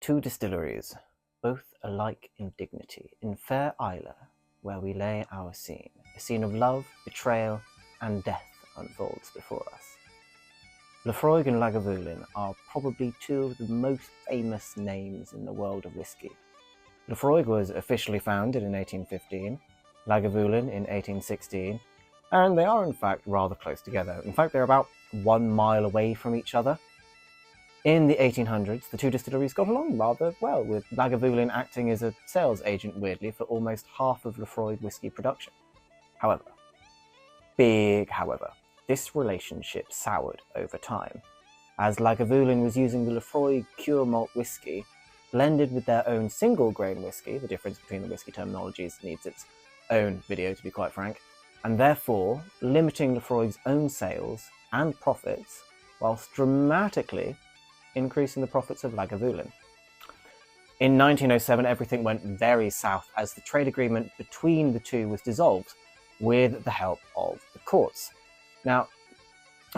Two distilleries, both alike in dignity, in fair Isla, where we lay our scene. A scene of love, betrayal, and death unfolds before us. Laphroaig and Lagavulin are probably two of the most famous names in the world of whisky. Laphroaig was officially founded in 1815, Lagavulin in 1816, and they are in fact rather close together. In fact, they're about 1 mile away from each other. In the 1800s, the two distilleries got along rather well, with Lagavulin acting as a sales agent, weirdly, for almost half of Laphroaig whisky production. However, this relationship soured over time, as Lagavulin was using the Laphroaig pure malt whisky blended with their own single grain whisky. The difference between the whisky terminologies needs its own video, to be quite frank, and therefore limiting Laphroaig's own sales and profits, whilst dramatically increasing the profits of Lagavulin. In 1907, everything went very south as the trade agreement between the two was dissolved with the help of the courts. Now,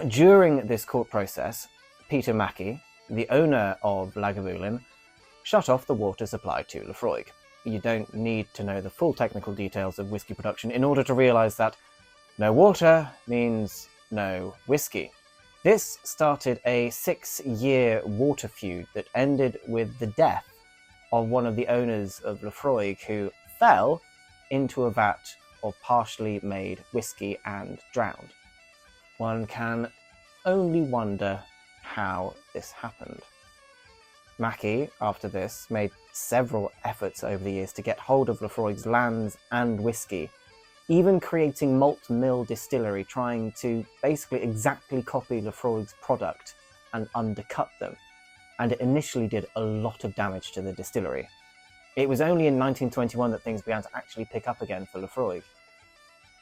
during this court process, Peter Mackey, the owner of Lagavulin, shut off the water supply to Laphroaig. You don't need to know the full technical details of whisky production in order to realise that no water means no whisky. This started a 6-year water feud that ended with the death of one of the owners of Laphroaig, who fell into a vat of partially made whisky and drowned. One can only wonder how this happened. Mackey, after this, made several efforts over the years to get hold of Laphroaig's lands and whisky, even creating malt mill distillery, trying to basically exactly copy Laphroaig's product and undercut them, and it initially did a lot of damage to the distillery. It was only in 1921 that things began to actually pick up again for Laphroaig.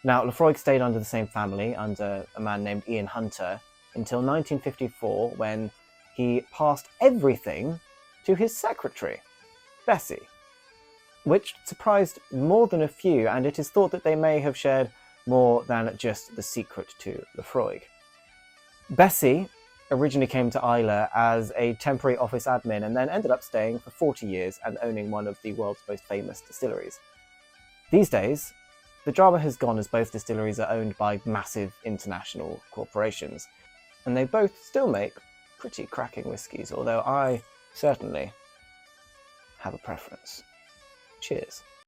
Now, Laphroaig stayed under the same family, under a man named Ian Hunter, until 1954, when he passed everything to his secretary, Bessie, which surprised more than a few, and it is thought that they may have shared more than just the secret to Laphroaig. Bessie originally came to Isla as a temporary office admin and then ended up staying for 40 years and owning one of the world's most famous distilleries. These days, the drama has gone as both distilleries are owned by massive international corporations, and they both still make pretty cracking whiskies, although I certainly have a preference. Cheers.